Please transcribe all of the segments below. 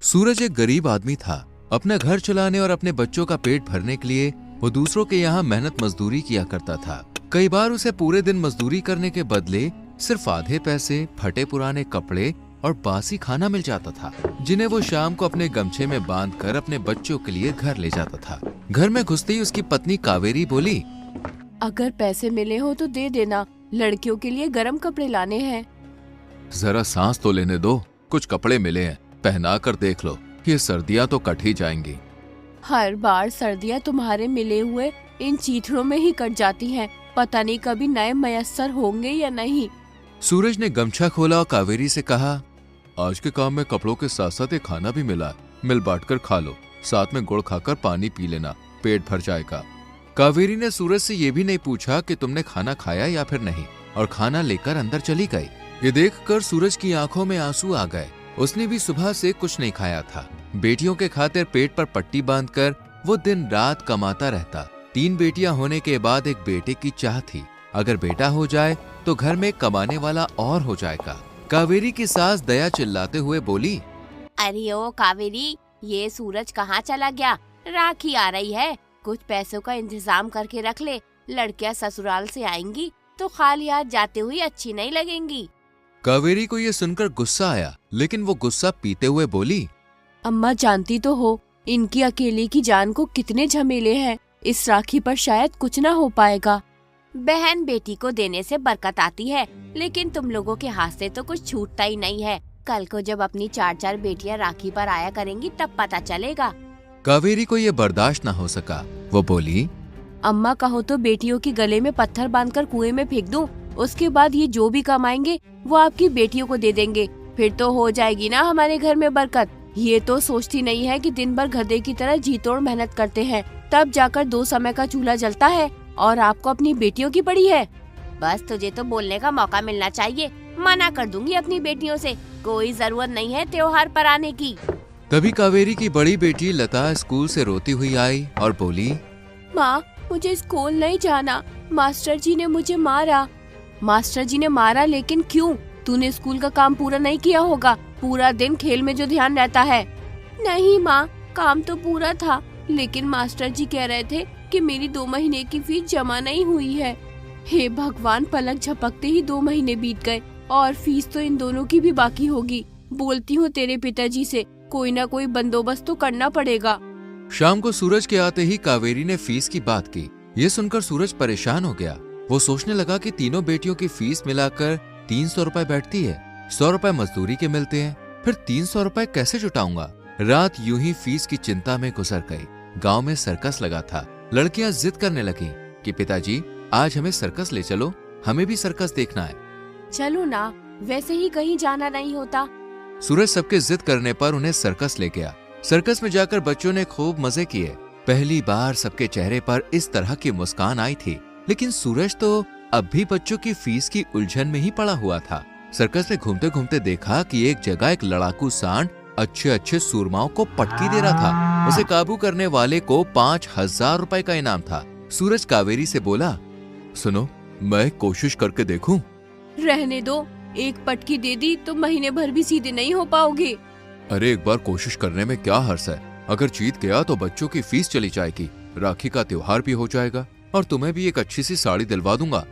सूरज एक गरीब आदमी था। अपना घर चलाने और अपने बच्चों का पेट भरने के लिए वो दूसरों के यहाँ मेहनत मजदूरी किया करता था। कई बार उसे पूरे दिन मजदूरी करने के बदले सिर्फ आधे पैसे, फटे पुराने कपड़े और बासी खाना मिल जाता था, जिन्हें वो शाम को अपने गमछे में बांधकर अपने बच्चों के लिए घर ले जाता था। घर में घुसते ही उसकी पत्नी कावेरी बोली, अगर पैसे मिले हो तो दे देना, लड़कियों के लिए गर्म कपड़े लाने हैं। जरा सांस तो लेने दो, कुछ कपड़े मिले हैं, पहना कर देख लो, ये सर्दियाँ तो कट ही जाएंगी। हर बार सर्दियाँ तुम्हारे मिले हुए इन चीथड़ों में ही कट जाती हैं, पता नहीं कभी नए मयस्सर होंगे या नहीं। सूरज ने गमछा खोला और कावेरी से कहा, आज के काम में कपड़ों के साथ साथ एक खाना भी मिला है, मिल बांट कर खा लो, साथ में गुड़ खाकर पानी पी लेना, पेट भर जाएगा। कावेरी ने सूरज से ये भी नहीं पूछा कि तुमने खाना खाया या फिर नहीं, और खाना लेकर अंदर चली गई। ये देखकर सूरज की आंखों में आंसू आ गए। उसने भी सुबह से कुछ नहीं खाया था। बेटियों के खातिर पेट पर पट्टी बांधकर वो दिन रात कमाता रहता। 3 बेटियां होने के बाद एक बेटे की चाह थी, अगर बेटा हो जाए तो घर में कमाने वाला और हो जाएगा। कावेरी की सास दया चिल्लाते हुए बोली, अरे ओ कावेरी, ये सूरज कहाँ चला गया? राखी आ रही है, कुछ पैसों का इंतजाम करके रख ले, लड़कियां ससुराल से आएंगी तो खाली हाथ जाते हुए अच्छी नहीं लगेंगी। कावेरी को ये सुनकर गुस्सा आया, लेकिन वो गुस्सा पीते हुए बोली, अम्मा जानती तो हो इनकी अकेले की जान को कितने झमेले हैं, इस राखी पर शायद कुछ ना हो पाएगा। बहन बेटी को देने से बरकत आती है, लेकिन तुम लोगों के हाथ से तो कुछ छूटता ही नहीं है। कल को जब अपनी 4-4 बेटियां राखी पर आया करेंगी तब पता चलेगा। कावेरी को ये बर्दाश्त न हो सका। वो बोली, अम्मा कहो तो बेटियों के गले में पत्थर बांधकर कुएं में फेंक दूं, उसके बाद ये जो भी कमाएंगे वो आपकी बेटियों को दे देंगे, फिर तो हो जाएगी ना हमारे घर में बरकत। ये तो सोचती नहीं है कि दिन भर गधे की तरह जी तोड़ मेहनत करते हैं, तब जाकर 2 समय का चूल्हा जलता है, और आपको अपनी बेटियों की पड़ी है। बस तुझे तो बोलने का मौका मिलना चाहिए, मना कर दूंगी अपनी बेटियों से, कोई जरूरत नहीं है त्योहार पर आने की। तभी कावेरी की बड़ी बेटी लता स्कूल से रोती हुई आई और बोली, माँ मुझे स्कूल नहीं जाना, मास्टर जी ने मुझे मारा। मास्टर जी ने मारा, लेकिन क्यों? तूने स्कूल का काम पूरा नहीं किया होगा, पूरा दिन खेल में जो ध्यान रहता है। नहीं माँ, काम तो पूरा था, लेकिन मास्टर जी कह रहे थे कि मेरी 2 महीने की फीस जमा नहीं हुई है। हे भगवान, पलक झपकते ही 2 महीने बीत गए और फीस तो इन दोनों की भी बाकी होगी। बोलती हूँ तेरे पिताजी से, कोई ना कोई बंदोबस्त तो करना पड़ेगा। शाम को सूरज के आते ही कावेरी ने फीस की बात की। ये सुनकर सूरज परेशान हो गया। वो सोचने लगा कि तीनों बेटियों की फीस मिलाकर 300 रुपए बैठती है, 100 रुपए मजदूरी के मिलते हैं, फिर 300 रुपए कैसे जुटाऊंगा। रात यूं ही फीस की चिंता में गुजर गई। गांव में सर्कस लगा था। लड़कियां जिद करने लगी कि पिताजी आज हमें सर्कस ले चलो, हमें भी सर्कस देखना है। चलो ना, वैसे ही कहीं जाना नहीं होता। सूरज सबके जिद करने पर उन्हें सर्कस ले गया। सर्कस में जाकर बच्चों ने खूब मजे किए। पहली बार सबके चेहरे पर इस तरह की मुस्कान आई थी, लेकिन सूरज तो अब भी बच्चों की फीस की उलझन में ही पड़ा हुआ था। सर्कस में घूमते घूमते देखा कि एक जगह एक लड़ाकू सांड अच्छे अच्छे सूरमाओं को पटकी दे रहा था। उसे काबू करने वाले को 5000 रुपए का इनाम था। सूरज कावेरी से बोला, सुनो, मैं कोशिश करके देखूं? रहने दो, एक पटकी दे दी तो महीने भर भी सीधे नहीं हो पाओगे। अरे एक बार कोशिश करने में क्या हर्ष है, अगर जीत गया तो बच्चों की फीस चली जाएगी, राखी का त्योहार भी हो जाएगा और तुम्हें भी एक अच्छी सी साड़ी दिलवा दूंगा।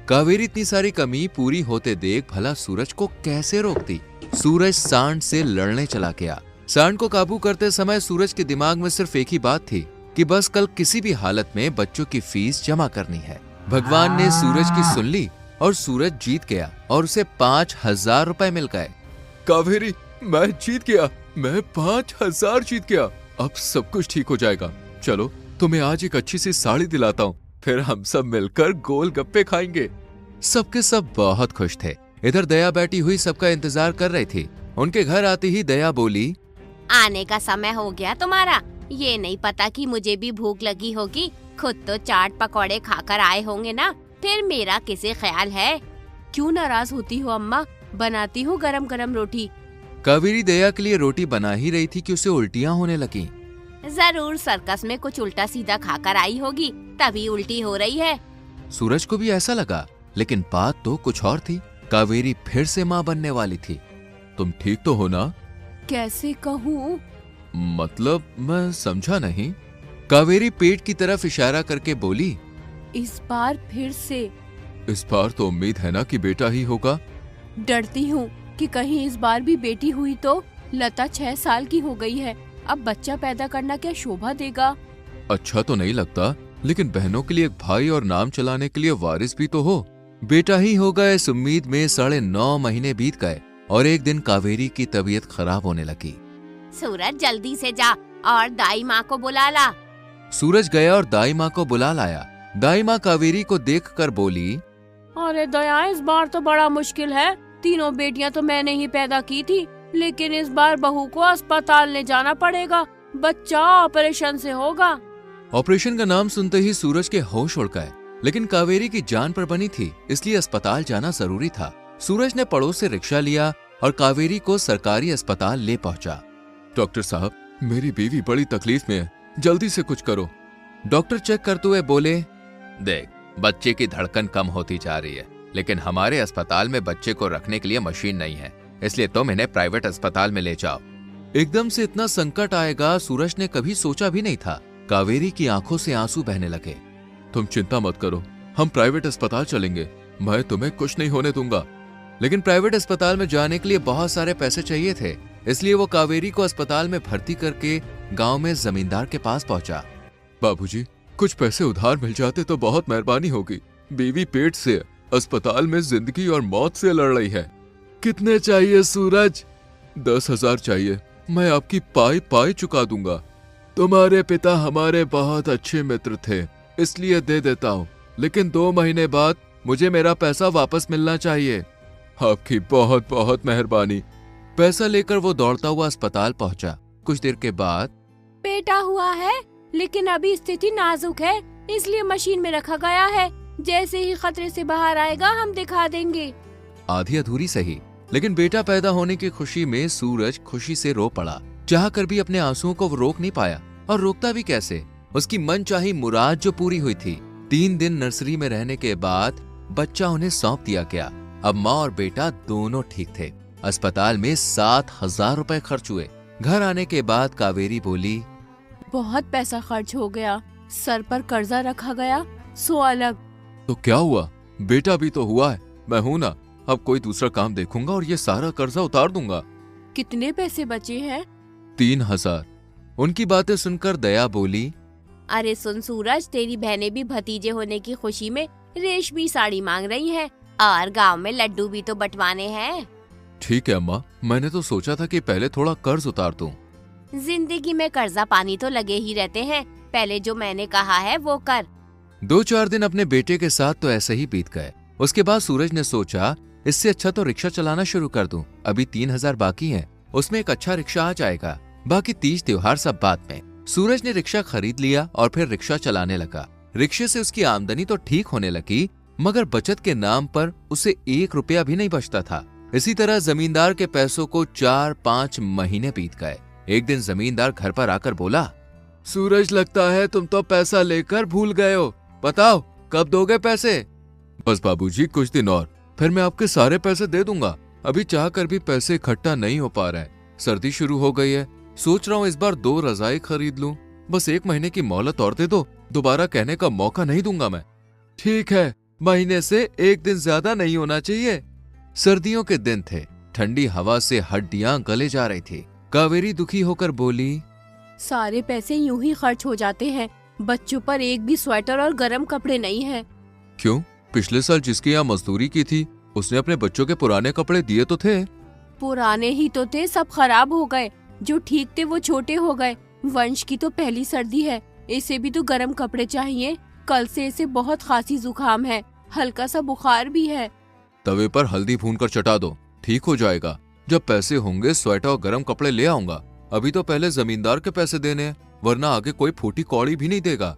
कावेरी इतनी सारी कमी पूरी होते देख भला सूरज को कैसे रोकती। सूरज सांड से लड़ने चला गया। सांड को काबू करते समय सूरज के दिमाग में सिर्फ एक ही बात थी कि बस कल किसी भी हालत में बच्चों की फीस जमा करनी है। भगवान ने सूरज की सुन ली और सूरज जीत गया और उसे 5000 रुपए मिल गए। कावेरी, मैं जीत गया, मैं 5000 जीत गया, अब सब कुछ ठीक हो जाएगा। चलो तुम्हें आज एक अच्छी सी साड़ी दिलाता हूँ, फिर हम सब मिलकर गोलगप्पे खाएंगे। सबके सब बहुत खुश थे। इधर दया बैठी हुई सबका इंतजार कर रही थी। उनके घर आती ही दया बोली, आने का समय हो गया तुम्हारा, ये नहीं पता कि मुझे भी भूख लगी होगी, खुद तो चाट पकौड़े खाकर आए होंगे ना, फिर मेरा किसे ख्याल है। क्यों नाराज होती हो अम्मा, बनाती हूँ गरम गरम रोटी। कावेरी दया के लिए रोटी बना ही रही थी कि उसे उल्टियां होने लगी। जरूर सर्कस में कुछ उल्टा सीधा खाकर आई होगी, तभी उल्टी हो रही है। सूरज को भी ऐसा लगा, लेकिन बात तो कुछ और थी। कावेरी फिर से माँ बनने वाली थी। तुम ठीक तो हो ना? कैसे कहूँ? मतलब मैं समझा नहीं। कावेरी पेट की तरफ इशारा करके बोली, इस बार फिर से। इस बार तो उम्मीद है ना कि बेटा ही होगा। डरती हूँ कि कहीं इस बार भी बेटी हुई तो। लता 6 साल की हो गई है, अब बच्चा पैदा करना क्या शोभा देगा? अच्छा तो नहीं लगता, लेकिन बहनों के लिए एक भाई और नाम चलाने के लिए वारिस भी तो हो। बेटा ही होगा इस उम्मीद में 9.5 महीने बीत गए और एक दिन कावेरी की तबीयत खराब होने लगी। सूरज जल्दी से जा और दाई माँ को बुला ला। सूरज गया और दाई माँ को बुला लाया। दाई माँ कावेरी को देखकर बोली, अरे दया, इस बार तो बड़ा मुश्किल है। तीनों बेटियां तो मैंने ही पैदा की थी, लेकिन इस बार बहू को अस्पताल ले जाना पड़ेगा। बच्चा ऑपरेशन से होगा। ऑपरेशन का नाम सुनते ही सूरज के होश उड़ गए, लेकिन कावेरी की जान पर बनी थी, इसलिए अस्पताल जाना जरूरी था। सूरज ने पड़ोस से रिक्शा लिया और कावेरी को सरकारी अस्पताल ले पहुंचा। डॉक्टर साहब, मेरी बीवी बड़ी तकलीफ में है, जल्दी से कुछ करो। डॉक्टर चेक करते हुए बोले, देख, बच्चे की धड़कन कम होती जा रही है, लेकिन हमारे अस्पताल में बच्चे को रखने के लिए मशीन नहीं है, इसलिए तुम इन्हें प्राइवेट अस्पताल में ले जाओ। एकदम से इतना संकट आएगा सूरज ने कभी सोचा भी नहीं था। कावेरी की आंखों से आंसू बहने लगे। तुम चिंता मत करो, हम प्राइवेट अस्पताल चलेंगे, मैं तुम्हें कुछ नहीं होने दूंगा। लेकिन प्राइवेट अस्पताल में जाने के लिए बहुत सारे पैसे चाहिए थे, इसलिए वो कावेरी को अस्पताल में भर्ती करके गांव में जमींदार के पास पहुंचा। बाबूजी, कुछ पैसे उधार मिल जाते तो बहुत मेहरबानी होगी। बीवी पेट से अस्पताल में जिंदगी और मौत से लड़ रही है। कितने चाहिए सूरज? 10,000 चाहिए, मैं आपकी पाई पाई चुका दूंगा। तुम्हारे पिता हमारे बहुत अच्छे मित्र थे, इसलिए दे देता हूँ, लेकिन 2 महीने बाद मुझे मेरा पैसा वापस मिलना चाहिए। आपकी बहुत बहुत मेहरबानी। पैसा लेकर वो दौड़ता हुआ अस्पताल पहुंचा। कुछ देर के बाद, बेटा हुआ है, लेकिन अभी स्थिति नाजुक है, इसलिए मशीन में रखा गया है। जैसे ही खतरे से बाहर आएगा हम दिखा देंगे। आधी अधूरी सही, लेकिन बेटा पैदा होने की खुशी में सूरज खुशी से रो पड़ा। चाहकर भी अपने आंसुओं को वो रोक नहीं पाया, और रोकता भी कैसे? उसकी मनचाही मुराद जो पूरी हुई थी। 3 दिन नर्सरी में रहने के बाद बच्चा उन्हें सौंप दिया गया। अब माँ और बेटा दोनों ठीक थे। अस्पताल में 7,000 रुपए खर्च हुए। घर आने के बाद कावेरी बोली, बहुत पैसा खर्च हो गया, सर पर कर्जा रखा गया, सो अलग। तो क्या हुआ, बेटा भी तो हुआ है, मैं हूं ना। अब कोई दूसरा काम देखूंगा और ये सारा कर्जा उतार दूंगा। कितने पैसे बचे हैं? 3,000। उनकी बातें सुनकर दया बोली, अरे सुन सूरज, तेरी बहनें भी भतीजे होने की खुशी में रेशमी साड़ी मांग रही हैं और गांव में लड्डू भी तो बंटवाने हैं। ठीक है अम्मा, मैंने तो सोचा था कि पहले थोड़ा कर्ज उतार दूं। जिंदगी में कर्जा पानी तो लगे ही रहते हैं, पहले जो मैंने कहा है वो कर। 2-4 दिन अपने बेटे के साथ तो ऐसे ही बीत गए। उसके बाद सूरज ने सोचा, इससे अच्छा तो रिक्शा चलाना शुरू कर दूं। अभी 3,000 बाकी हैं, उसमें एक अच्छा रिक्शा आ जाएगा, बाकी तीज त्योहार सब बाद में। सूरज ने रिक्शा खरीद लिया और फिर रिक्शा चलाने लगा। रिक्शे से उसकी आमदनी तो ठीक होने लगी, मगर बचत के नाम पर उसे 1 रुपया भी नहीं बचता था। इसी तरह जमींदार के पैसों को 4-5 महीने बीत गए। एक दिन जमींदार घर पर आकर बोला, सूरज, लगता है तुम तो पैसा लेकर भूल गए हो, बताओ कब दोगे पैसे? बस बाबूजी, कुछ दिन और, फिर मैं आपके सारे पैसे दे दूंगा। अभी चाह कर भी पैसे इकट्ठा नहीं हो पा रहा है। सर्दी शुरू हो गई है, सोच रहा हूँ इस बार 2 रजाई खरीद लूं। बस 1 महीने की मोहलत और दे दो, दोबारा कहने का मौका नहीं दूंगा मैं। ठीक है, महीने से 1 दिन ज्यादा नहीं होना चाहिए। सर्दियों के दिन थे, ठंडी हवा से हड्डियां गले जा रही थी। कावेरी दुखी होकर बोली, सारे पैसे यूं ही खर्च हो जाते हैं, बच्चों पर एक भी स्वेटर और गर्म कपड़े नहीं है। क्यों? पिछले साल जिसके यहाँ मजदूरी की थी उसने अपने बच्चों के पुराने कपड़े दिए तो थे। पुराने ही तो थे, सब खराब हो गए। जो ठीक थे वो छोटे हो गए। वंश की तो पहली सर्दी है, इसे भी तो गर्म कपड़े चाहिए। कल से इसे बहुत खांसी जुकाम है, हल्का सा बुखार भी है। तवे पर हल्दी भूनकर चटा दो, ठीक हो जाएगा। जब पैसे होंगे स्वेटर और गर्म कपड़े ले आऊंगा। अभी तो पहले जमींदार के पैसे देने हैं, वरना आगे कोई फूटी कौड़ी भी नहीं देगा।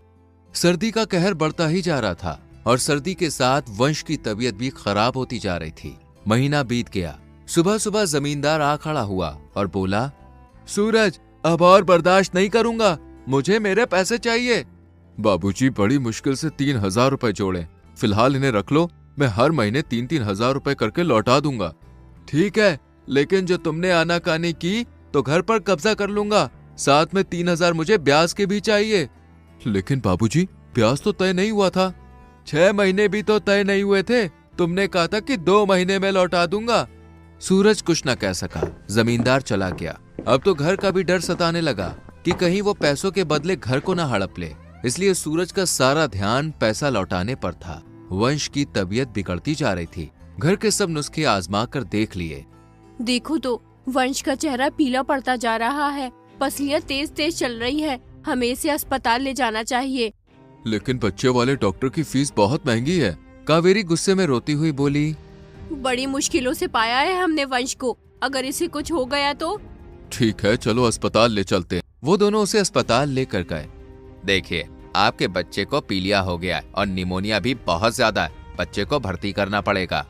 सर्दी का कहर बढ़ता ही जा रहा था और सर्दी के साथ वंश की तबीयत भी खराब होती जा रही थी। महीना बीत गया। सुबह सुबह जमींदार आ खड़ा हुआ और बोला, सूरज, अब और बर्दाश्त नहीं करूंगा, मुझे मेरे पैसे चाहिए। बाबूजी, बड़ी मुश्किल से 3,000 रुपए जोड़े, फिलहाल इन्हें रख लो, मैं हर महीने 3-3 हजार रुपए करके लौटा दूंगा। ठीक है, लेकिन जो तुमने आनाकानी की तो घर पर कब्जा कर लूंगा, साथ में 3,000 मुझे ब्याज के भी चाहिए। लेकिन बाबूजी, ब्याज तो तय नहीं हुआ था। 6 महीने भी तो तय नहीं हुए थे, तुमने कहा था कि 2 महीने में लौटा दूंगा। सूरज कुछ न कह सका, जमींदार चला गया। अब तो घर का भी डर सताने लगा कि कहीं वो पैसों के बदले घर को न हड़प ले, इसलिए सूरज का सारा ध्यान पैसा लौटाने पर था। वंश की तबीयत बिगड़ती जा रही थी। घर के सब नुस्खे आजमा कर देख लिए। देखो तो, वंश का चेहरा पीला पड़ता जा रहा है, पसलियां तेज तेज चल रही है, हमें इसे अस्पताल ले जाना चाहिए। लेकिन बच्चे वाले डॉक्टर की फीस बहुत महंगी है, कावेरी गुस्से में रोती हुई बोली। बड़ी मुश्किलों से पाया है हमने वंश को, अगर इसे कुछ हो गया तो। ठीक है, चलो अस्पताल ले चलते हैं। वो दोनों उसे अस्पताल लेकर गए। देखिए, आपके बच्चे को पीलिया हो गया है और निमोनिया भी बहुत ज्यादा है, बच्चे को भर्ती करना पड़ेगा।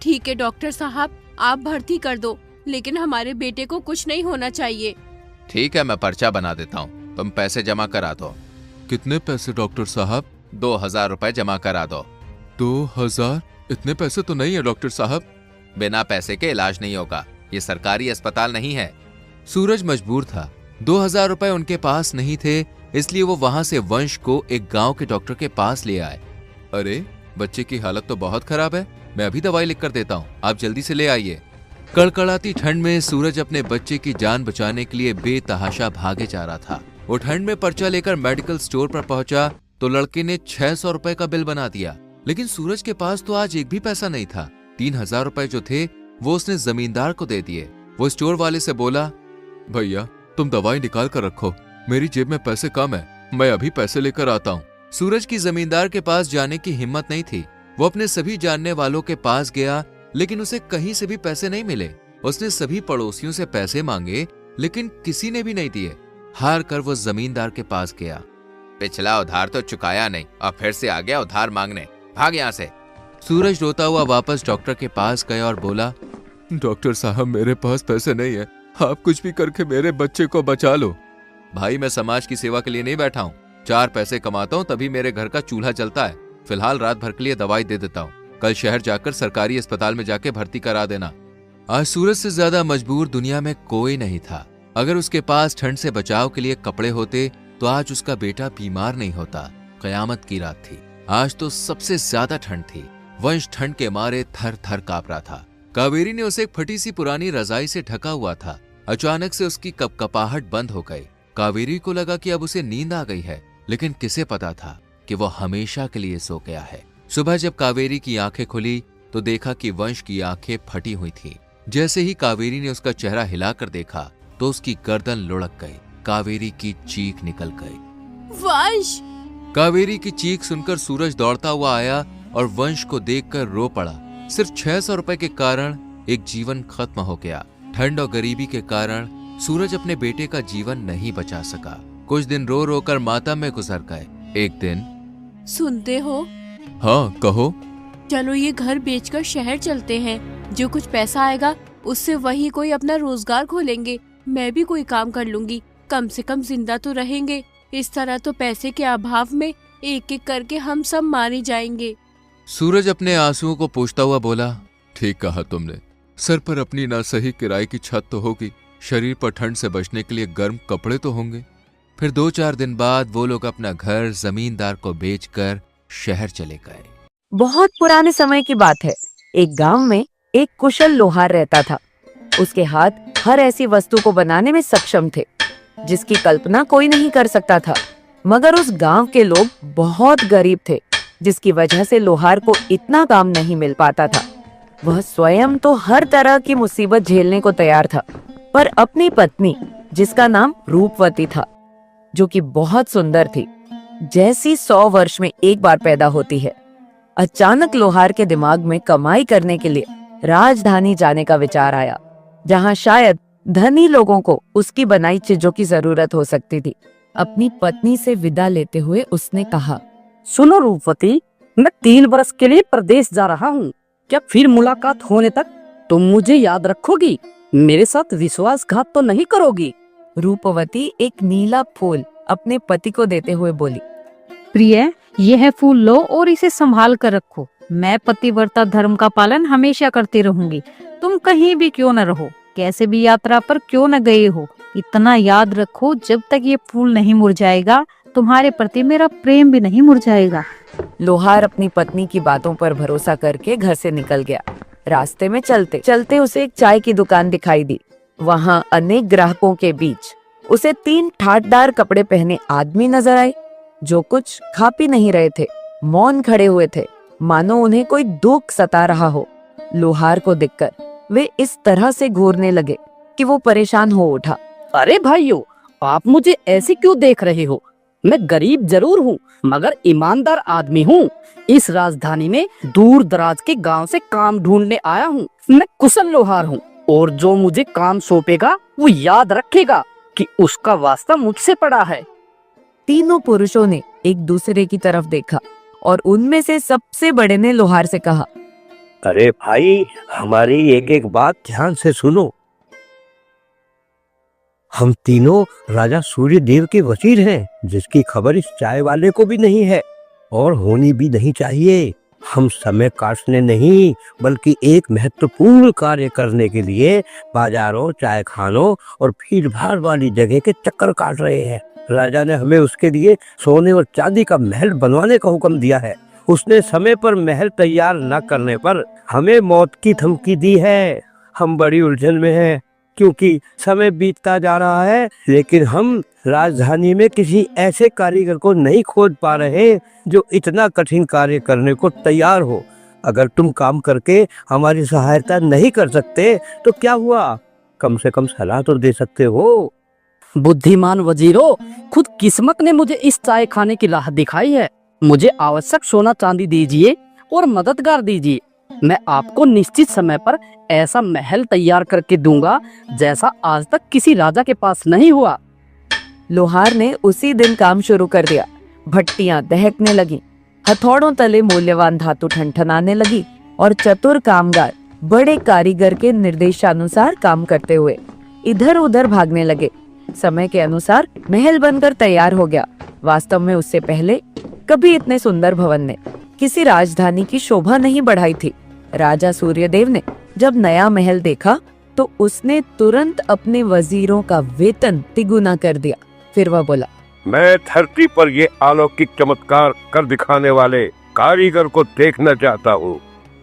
ठीक है डॉक्टर साहब, आप भर्ती कर दो, लेकिन हमारे बेटे को कुछ नहीं होना चाहिए। ठीक है, मैं पर्चा बना देता हूँ, तुम पैसे जमा करा दो। कितने पैसे डॉक्टर साहब? 2,000 रुपए जमा करा दो। 2,000? इतने पैसे तो नहीं है डॉक्टर साहब। बिना पैसे के इलाज नहीं होगा, ये सरकारी अस्पताल नहीं है। सूरज मजबूर था, 2,000 रुपए उनके पास नहीं थे, इसलिए वो वहां से वंश को एक गांव के डॉक्टर के पास ले आए। अरे, बच्चे की हालत तो बहुत खराब है, मैं अभी दवाई लिख कर देता हूँ, आप जल्दी से ले आइए। कड़कड़ाती ठंड में सूरज अपने बच्चे की जान बचाने के लिए बेतहाशा भागे जा रहा था। वो ठंड में पर्चा लेकर मेडिकल स्टोर पर पहुंचा तो लड़के ने 600 रुपए का बिल बना दिया। लेकिन सूरज के पास तो आज एक भी पैसा नहीं था। 3,000 रुपए जो थे वो उसने जमींदार को दे दिए। वो स्टोर वाले से बोला, भैया तुम दवाई निकाल कर रखो, मेरी जेब में पैसे कम है, मैं अभी पैसे लेकर आता हूँ। सूरज की जमींदार के पास जाने की हिम्मत नहीं थी। वो अपने सभी जानने वालों के पास गया, लेकिन उसे कहीं से भी पैसे नहीं मिले। उसने सभी पड़ोसियों से पैसे मांगे, लेकिन किसी ने भी नहीं दिए। हार कर वो जमींदार के पास गया। पिछला उधार तो चुकाया नहीं और फिर से आ गया उधार मांगने, भाग यहाँ से। सूरज रोता हुआ वापस डॉक्टर के पास गया और बोला, डॉक्टर साहब मेरे पास पैसे नहीं है, आप कुछ भी करके मेरे बच्चे को बचा लो। भाई मैं समाज की सेवा के लिए नहीं बैठा हूँ, 4 पैसे कमाता हूँ तभी मेरे घर का चूल्हा चलता है। फिलहाल रात भर के लिए दवाई दे देता हूँ, कल शहर जाकर सरकारी अस्पताल में जाके भर्ती करा देना। आज सूरज से ज्यादा मजबूर दुनिया में कोई नहीं था। अगर उसके पास ठंड से बचाव के लिए कपड़े होते तो आज उसका बेटा बीमार नहीं होता। कयामत की रात थी, आज तो सबसे ज्यादा ठंड थी। वंश ठंड के मारे थर थर कांप रहा था। कावेरी ने उसे एक फटी सी पुरानी रजाई से ढका हुआ था। अचानक से उसकी कपकपाहट बंद हो गई। कावेरी को लगा कि अब उसे नींद आ गई है, लेकिन किसे पता था कि वो हमेशा के लिए सो गया है। सुबह जब कावेरी की आंखें खुली तो देखा कि वंश की आंखें फटी हुई थी। जैसे ही कावेरी ने उसका चेहरा हिलाकर देखा तो उसकी गर्दन लुढ़क गई। कावेरी की चीख निकल गई। वंश! कावेरी की चीख सुनकर सूरज दौड़ता हुआ आया और वंश को देखकर रो पड़ा। सिर्फ 600 रुपए के कारण एक जीवन खत्म हो गया। ठंड और गरीबी के कारण सूरज अपने बेटे का जीवन नहीं बचा सका। कुछ दिन रो रो कर मातम में गुजर गए। एक दिन, सुनते हो? हाँ कहो। चलो ये घर बेचकर शहर चलते हैं, जो कुछ पैसा आएगा उससे वही कोई अपना रोजगार खोलेंगे। मैं भी कोई काम कर लूंगी, कम से कम जिंदा तो रहेंगे। इस तरह तो पैसे के अभाव में एक एक करके हम सब मारे जाएंगे। सूरज अपने आंसुओं को पोंछता हुआ बोला, ठीक कहा तुमने, सर पर अपनी ना सही किराए की छत तो होगी, शरीर पर ठंड से बचने के लिए गर्म कपड़े तो होंगे। फिर 2-4 दिन बाद वो लोग अपना घर जमींदार को बेचकर शहर चले गए। बहुत पुराने समय की बात है। एक गांव में एक कुशल लोहार रहता था। उसके हाथ हर ऐसी वस्तु को बनाने में सक्षम थे जिसकी कल्पना कोई नहीं कर सकता था। मगर उस गांव के लोग बहुत गरीब थे, जिसकी वजह से लोहार को इतना काम नहीं मिल पाता था। वह स्वयं तो हर तरह की मुसीबत झेलने को तैयार था, पर अपनी पत्नी, जिसका नाम रूपवती था, जो कि बहुत सुंदर थी, जैसी 100 वर्ष में एक बार पैदा होती है, अचानक लोहार के दिमाग में कमाई करने के लिए राजधानी जाने का विचार आया, जहां शायद धनी लोगों को उसकी बनाई चीजों की जरूरत हो सकती थी। अपनी पत्नी से विदा लेते हुए उसने कहा, सुनो रूपवती, मैं 3 वर्ष के लिए प्रदेश जा रहा हूँ। क्या फिर मुलाकात होने तक तुम मुझे याद रखोगी? मेरे साथ विश्वासघात तो नहीं करोगी? रूपवती एक नीला फूल अपने पति को देते हुए बोली, प्रिय, यह फूल लो और इसे संभाल कर रखो। मैं पतिव्रता धर्म का पालन हमेशा करती रहूंगी। तुम कहीं भी क्यों न रहो, कैसे भी यात्रा पर क्यों न गए हो, इतना याद रखो, जब तक ये फूल नहीं मुरझाएगा तुम्हारे प्रति मेरा प्रेम भी नहीं मुरझाएगा। लोहार अपनी पत्नी की बातों पर भरोसा करके घर से निकल गया। रास्ते में चलते चलते उसे एक चाय की दुकान दिखाई दी। वहाँ अनेक ग्राहकों के बीच उसे 3 ठाटदार कपड़े पहने आदमी नजर आए, जो कुछ खा पी नहीं रहे थे, मौन खड़े हुए थे, मानो उन्हें कोई दुख सता रहा हो। लोहार को देखकर वे इस तरह से घूरने लगे कि वो परेशान हो उठा। अरे भाइयों, आप मुझे ऐसे क्यों देख रहे हो? मैं गरीब जरूर हूँ, मगर ईमानदार आदमी हूँ। इस राजधानी में दूर दराज के गांव से काम ढूंढने आया हूँ। मैं कुशल लोहार हूँ, और जो मुझे काम सौंपेगा वो याद रखेगा कि उसका वास्ता मुझसे पड़ा है। तीनों पुरुषों ने एक दूसरे की तरफ देखा और उनमें से सबसे बड़े ने लोहार से कहा, अरे भाई, हमारी एक एक बात ध्यान से सुनो। हम तीनों राजा सूर्यदेव के वजीर हैं, जिसकी खबर इस चाय वाले को भी नहीं है और होनी भी नहीं चाहिए। हम समय काटने नहीं, बल्कि एक महत्वपूर्ण कार्य करने के लिए बाजारों, चाय खानों और भीड़ भाड़ वाली जगह के चक्कर काट रहे हैं। राजा ने हमें उसके लिए सोने और चांदी का महल बनवाने का हुक्म दिया है। उसने समय पर महल तैयार न करने पर हमें मौत की धमकी दी है। हम बड़ी उलझन में हैं, क्योंकि समय बीतता जा रहा है, लेकिन हम राजधानी में किसी ऐसे कारीगर को नहीं खोज पा रहे जो इतना कठिन कार्य करने को तैयार हो। अगर तुम काम करके हमारी सहायता नहीं कर सकते तो क्या हुआ, कम से कम सलाह तो दे सकते हो। बुद्धिमान वजीरों, खुद किस्मत ने मुझे इस चाय खाने की राह दिखाई है। मुझे आवश्यक सोना चांदी दीजिए और मददगार दीजिए। मैं आपको निश्चित समय पर ऐसा महल तैयार करके दूंगा जैसा आज तक किसी राजा के पास नहीं हुआ। लोहार ने उसी दिन काम शुरू कर दिया। भट्टियां दहकने लगी, हथौड़ों तले मूल्यवान धातु ठनठनाने लगी और चतुर कामगार बड़े कारीगर के निर्देशानुसार काम करते हुए इधर उधर भागने लगे। समय के अनुसार महल बनकर तैयार हो गया। वास्तव में उससे पहले कभी इतने सुंदर भवन ने किसी राजधानी की शोभा नहीं बढ़ाई थी। राजा सूर्यदेव ने जब नया महल देखा तो उसने तुरंत अपने वजीरों का वेतन तिगुना कर दिया। फिर वह बोला, मैं धरती पर ये अलौकिक चमत्कार कर दिखाने वाले कारीगर को देखना चाहता हूँ।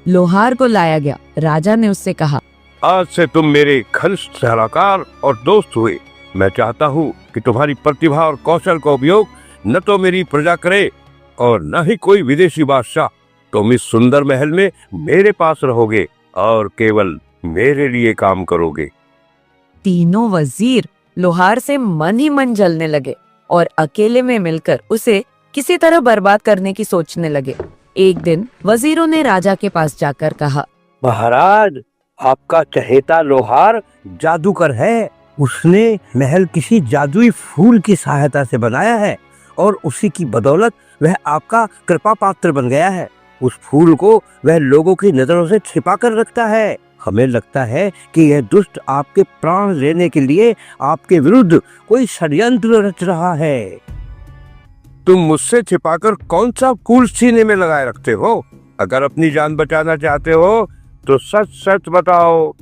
लोहार को लाया गया। राजा ने उससे कहा, आज से तुम मेरे घनिष्ठ सलाहकार और दोस्त हुए। मैं चाहता हूँ कि तुम्हारी प्रतिभा और कौशल का उपयोग न तो मेरी प्रजा करे और न ही कोई विदेशी बादशाह। तुम इस सुंदर महल में मेरे पास रहोगे और केवल मेरे लिए काम करोगे। तीनों वजीर लोहार से मन ही मन जलने लगे और अकेले में मिलकर उसे किसी तरह बर्बाद करने की सोचने लगे। एक दिन वजीरों ने राजा के पास जाकर कहा, महाराज, आपका चहेता लोहार जादूगर है। उसने महल किसी जादुई फूल की सहायता से बनाया है और उसी की बदौलत वह आपका कृपा पात्र बन गया है। उस फूल को वह लोगों की नजरों से छिपा कर रखता है। हमें लगता है कि यह दुष्ट आपके प्राण लेने के लिए आपके विरुद्ध कोई षड्यंत्र रच रहा है। तुम मुझसे छिपाकर कौन सा फूल सीने में लगाए रखते हो? अगर अपनी जान बचाना चाहते हो तो सच सच बताओ।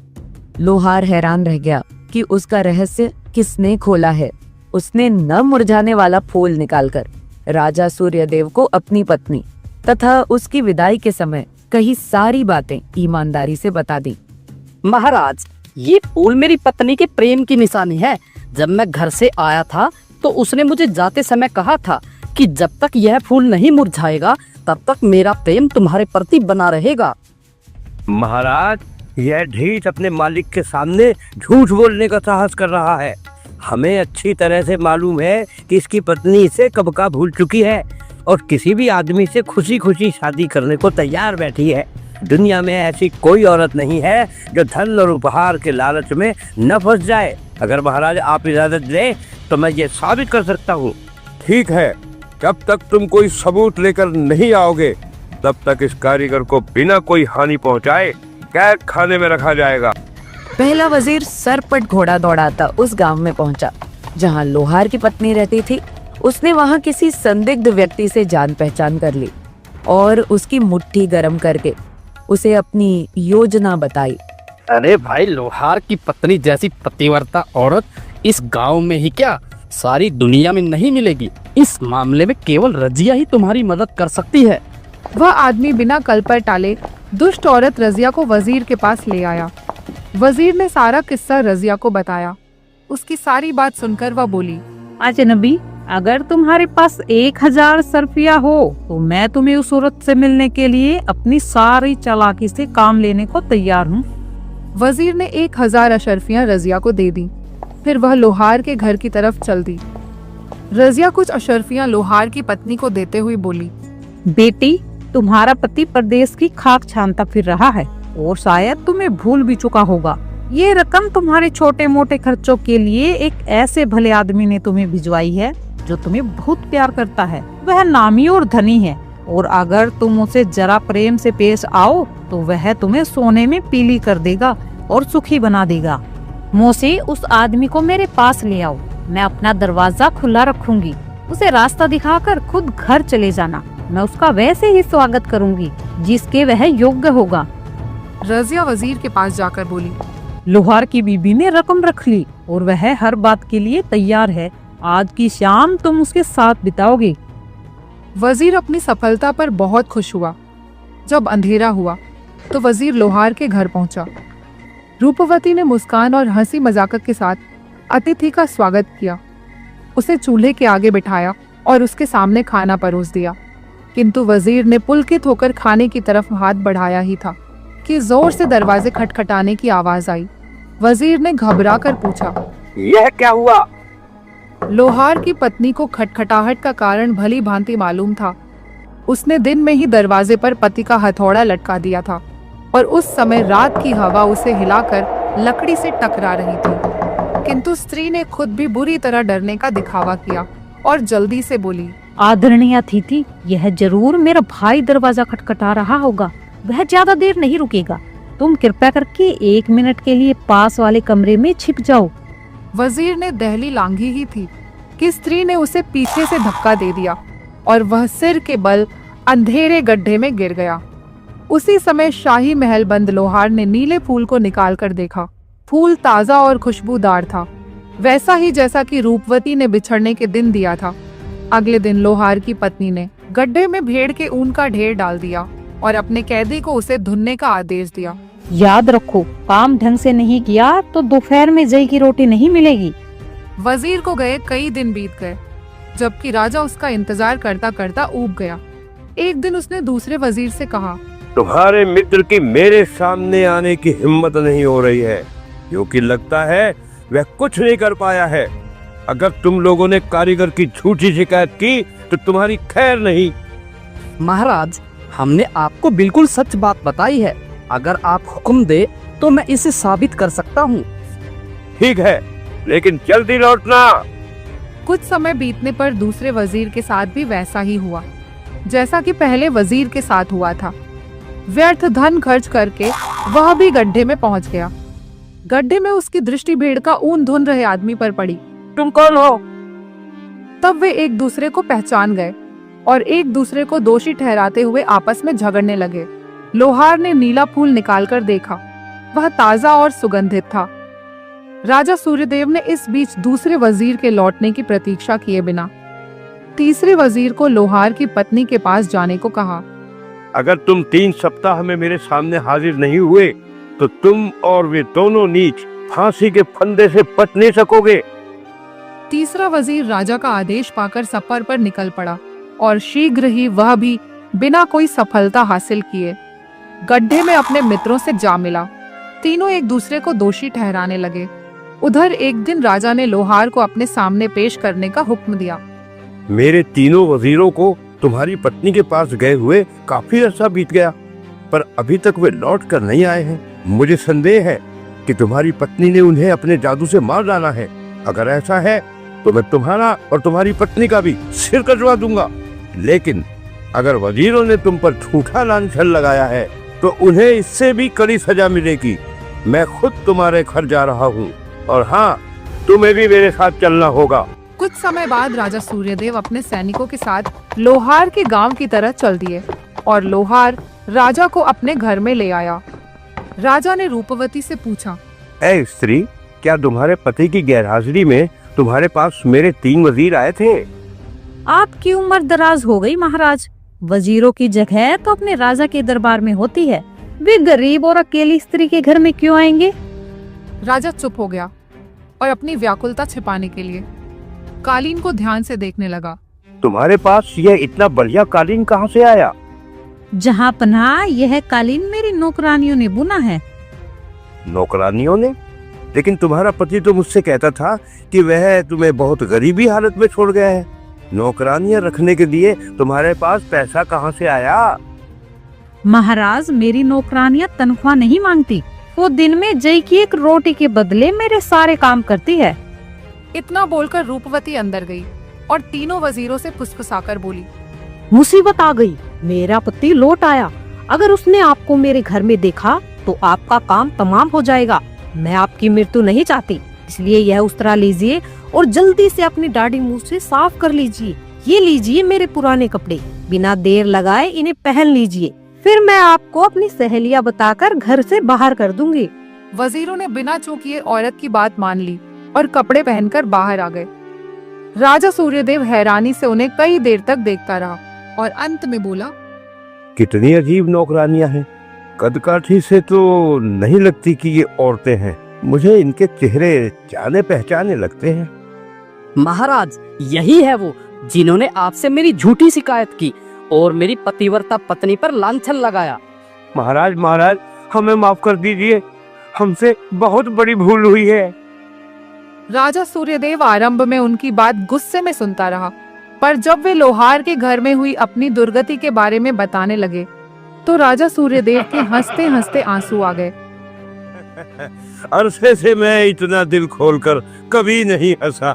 लोहार हैरान रह गया कि उसका रहस्य किसने खोला है। उसने न मुरझाने वाला फूल निकालकर राजा सूर्यदेव को अपनी पत्नी तथा उसकी विदाई के समय कही सारी बातें ईमानदारी से बता दी। महाराज, ये फूल मेरी पत्नी के प्रेम की निशानी है। जब मैं घर से आया था तो उसने मुझे जाते समय कहा था कि जब तक यह फूल नहीं मुरझाएगा तब तक मेरा प्रेम तुम्हारे प्रति बना रहेगा। महाराज, यह ढीठ अपने मालिक के सामने झूठ बोलने का साहस कर रहा है। हमें अच्छी तरह से मालूम है कि इसकी पत्नी इसे कब का भूल चुकी है और किसी भी आदमी से खुशी खुशी शादी करने को तैयार बैठी है। दुनिया में ऐसी कोई औरत नहीं है जो धन और उपहार के लालच में न फंस जाए। अगर महाराज आप इजाजत दें तो मैं ये साबित कर सकता हूँ। ठीक है, जब तक तुम कोई सबूत लेकर नहीं आओगे तब तक इस कारीगर को बिना कोई हानि पहुँचाए कैद खाने में रखा जाएगा। पहला वजीर सरपट घोड़ा दौड़ाता उस गांव में पहुंचा जहां लोहार की पत्नी रहती थी। उसने वहां किसी संदिग्ध व्यक्ति से जान पहचान कर ली और उसकी मुट्ठी गर्म करके उसे अपनी योजना बताई। अरे भाई, लोहार की पत्नी जैसी पतिव्रता औरत इस गांव में ही क्या, सारी दुनिया में नहीं मिलेगी। इस मामले में केवल रजिया ही तुम्हारी मदद कर सकती है। वह आदमी बिना कल पर टाले दुष्ट औरत रजिया को वजीर के पास ले आया। वजीर ने सारा किस्सा रजिया को बताया। उसकी सारी बात सुनकर वह बोली, अजनबी, अगर तुम्हारे पास 1000 सरफिया हो तो मैं तुम्हें उस औरत से मिलने के लिए अपनी सारी चालाकी से काम लेने को तैयार हूँ। वजीर ने 1000 अशरफियां रजिया को दे दी। फिर वह लोहार के घर की तरफ चल दी। रजिया कुछ अशरफियां लोहार की पत्नी को देते हुए बोली, बेटी, तुम्हारा पति परदेश की खाक छानता फिर रहा है और शायद तुम्हें भूल भी चुका होगा। ये रकम तुम्हारे छोटे मोटे खर्चों के लिए एक ऐसे भले आदमी ने तुम्हें भिजवाई है जो तुम्हें बहुत प्यार करता है। वह नामी और धनी है और अगर तुम उसे जरा प्रेम से पेश आओ तो वह तुम्हें सोने में पीली कर देगा और सुखी बना देगा। मोसे, उस आदमी को मेरे पास ले आओ। मैं अपना दरवाजा खुला रखूंगी। उसे रास्ता दिखाकर खुद घर चले जाना। मैं उसका वैसे ही स्वागत करूंगी जिसके वह योग्य होगा। रजिया वजीर के पास जाकर बोली, लोहार की बीबी ने रकम रख ली और वह हर बात के लिए तैयार है। आज की शाम तुम उसके साथ बिताओगे। वजीर अपनी सफलता पर बहुत खुश हुआ। जब अंधेरा हुआ तो वजीर लोहार के घर पहुंचा। रूपवती ने मुस्कान और हंसी मजाक के साथ अतिथि का स्वागत किया। उसे चूल्हे के आगे बिठाया और उसके सामने खाना परोस दिया। किंतु वजीर ने पुलकित होकर खाने की तरफ हाथ बढ़ाया ही था कि जोर से दरवाजे खटखटाने की आवाज आई। वजीर ने घबरा कर पूछा, यह क्या हुआ? लोहार की पत्नी को खटखटाहट का कारण भली भांति मालूम था। उसने दिन में ही दरवाजे पर पति का हथौड़ा लटका दिया था और उस समय रात की हवा उसे हिलाकर लकड़ी से टकरा रही थी। किंतु स्त्री ने खुद भी बुरी तरह डरने का दिखावा किया और जल्दी से बोली, आदरणीय अतिथि, यह जरूर मेरा भाई दरवाजा खटखटा रहा होगा। वह ज्यादा देर नहीं रुकेगा। तुम कृपया करके 1 मिनट के लिए पास वाले कमरे में छिप जाओ। वजीर ने दहली लांघी ही थी कि स्त्री ने उसे पीछे से धक्का दे दिया और वह सिर के बल अंधेरे गड्ढे में गिर गया। उसी समय शाही महल बंद लोहार ने नीले फूल को निकालकर देखा। फूल ताजा और खुशबूदार था, वैसा ही जैसा कि रूपवती ने बिछड़ने के दिन दिया था। अगले दिन लोहार की पत्नी ने गड्ढे में भेड़ के ऊन का ढेर डाल दिया और अपने कैदी को उसे धुनने का आदेश दिया। याद रखो, काम ढंग से नहीं किया तो दोपहर में जई की रोटी नहीं मिलेगी। वजीर को गए कई दिन बीत गए, जबकि राजा उसका इंतजार करता करता ऊब गया। एक दिन उसने दूसरे वजीर से कहा, तुम्हारे मित्र की मेरे सामने आने की हिम्मत नहीं हो रही है, क्योंकि लगता है वह कुछ नहीं कर पाया है। अगर तुम लोगों ने कारीगर की झूठी शिकायत की तो तुम्हारी खैर नहीं। महाराज, हमने आपको बिल्कुल सच बात बताई है। अगर आप हुक्म दे तो मैं इसे साबित कर सकता हूँ। ठीक है, लेकिन जल्दी लौटना। कुछ समय बीतने पर दूसरे वजीर के साथ भी वैसा ही हुआ जैसा कि पहले वजीर के साथ हुआ था। व्यर्थ धन खर्च करके वह भी गड्ढे में पहुंच गया। गड्ढे में उसकी दृष्टि भेड़ का ऊन धुन रहे आदमी पर पड़ी। तुम कौन हो? तब वे एक दूसरे को पहचान गए और एक दूसरे को दोषी ठहराते हुए आपस में झगड़ने लगे। लोहार ने नीला फूल निकालकर देखा, वह ताजा और सुगंधित था। राजा सूर्यदेव ने इस बीच दूसरे वजीर के लौटने की प्रतीक्षा किए बिना तीसरे वजीर को लोहार की पत्नी के पास जाने को कहा। अगर तुम 3 सप्ताह में मेरे सामने हाजिर नहीं हुए तो तुम और वे दोनों नीच फांसी के फंदे से बच नहीं सकोगे। तीसरा वजीर राजा का आदेश पाकर सफर पर निकल पड़ा और शीघ्र ही वह भी बिना कोई सफलता हासिल किए गड्ढे में अपने मित्रों से जा मिला। तीनों एक दूसरे को दोषी ठहराने लगे। उधर एक दिन राजा ने लोहार को अपने सामने पेश करने का हुक्म दिया। मेरे तीनों वजीरों को तुम्हारी पत्नी के पास गए हुए काफी अरसा बीत गया, पर अभी तक वे लौट कर नहीं आए हैं। मुझे संदेह है कि तुम्हारी पत्नी ने उन्हें अपने जादू से मार डाला है। अगर ऐसा है तो मैं तुम्हारा और तुम्हारी पत्नी का भी सिर कटवा दूंगा। लेकिन अगर वजीरों ने तुम पर झूठा लांछन लगाया है तो उन्हें इससे भी कड़ी सजा मिलेगी। मैं खुद तुम्हारे घर जा रहा हूँ और हाँ, तुम्हें भी मेरे साथ चलना होगा। कुछ समय बाद राजा सूर्यदेव अपने सैनिकों के साथ लोहार के गांव की तरह चल दिए और लोहार राजा को अपने घर में ले आया। राजा ने रूपवती से पूछा। ऐ स्त्री, क्या तुम्हारे पति की गैरहाजिरी में तुम्हारे पास मेरे 3 वजीर आए थे? आपकी उम्र दराज हो गई महाराज। वजीरों की जगह तो अपने राजा के दरबार में होती है। वे गरीब और अकेली स्त्री के घर में क्यों आएंगे? राजा चुप हो गया और अपनी व्याकुलता छिपाने के लिए कालीन को ध्यान से देखने लगा। तुम्हारे पास यह इतना बढ़िया कालीन कहाँ से आया? जहाँ पनाह, यह कालीन मेरी नौकरानियों ने बुना है। नौकरानियों ने? लेकिन तुम्हारा पति तो मुझसे कहता था कि वह तुम्हें बहुत गरीबी हालत में छोड़ गया है। नौकरानियां रखने के लिए तुम्हारे पास पैसा कहाँ से आया? महाराज, मेरी नौकरानियां तनख्वाह नहीं मांगती। वो दिन में जई की एक रोटी के बदले मेरे सारे काम करती है। इतना बोलकर रूपवती अंदर गई और तीनों वजीरों से फुसफुसाकर बोली। मुसीबत आ गई, मेरा पति लौट आया। अगर उसने आपको मेरे घर में देखा तो आपका काम तमाम हो जाएगा। मैं आपकी मृत्यु नहीं चाहती, इसलिए यह उस्तरा लीजिए और जल्दी से अपनी दाढ़ी मुंह से साफ कर लीजिए। ये लीजिए मेरे पुराने कपड़े, बिना देर लगाए इन्हें पहन लीजिए। फिर मैं आपको अपनी सहेलियां बताकर घर से बाहर कर दूंगी। वजीरों ने बिना चूकिए औरत की बात मान ली और कपड़े पहनकर बाहर आ गए। राजा सूर्यदेव हैरानी से उन्हें कई देर तक देखता रहा और अंत में बोला, कितनी अजीब नौकरानियां हैं। कदकाठी से तो नहीं लगती कि ये औरतें हैं। मुझे इनके चेहरे जाने पहचाने लगते हैं। महाराज, यही है वो जिन्होंने आपसे मेरी झूठी शिकायत की और मेरी पतिव्रता पत्नी पर लांछन लगाया। महाराज महाराज, हमें माफ कर दीजिए, हमसे बहुत बड़ी भूल हुई है। राजा सूर्यदेव आरंभ में उनकी बात गुस्से में सुनता रहा, पर जब वे लोहार के घर में हुई अपनी दुर्गति के बारे में बताने लगे तो राजा सूर्यदेव के हंसते हंसते आंसू आ गए। अरसे से मैं इतना दिल खोलकर कभी नहीं हंसा।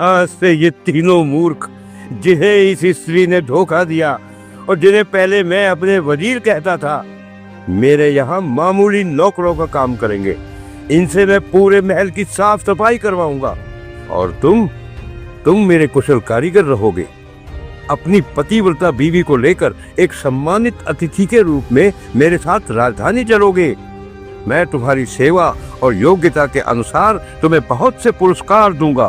आज से ये तीनों मूर्ख जिन्हें इस स्त्री ने धोखा दिया और जिन्हें पहले मैं अपने वजीर कहता था, मेरे यहाँ मामूली नौकरों का काम करेंगे। इनसे मैं पूरे महल की साफ सफाई करवाऊंगा और तुम मेरे कुशल कारीगर रहोगे। अपनी पतिव्रता बीवी को लेकर एक सम्मानित अतिथि के रूप में मेरे साथ राजधानी चलोगे। मैं तुम्हारी सेवा और योग्यता के अनुसार तुम्हें बहुत से पुरस्कार दूंगा।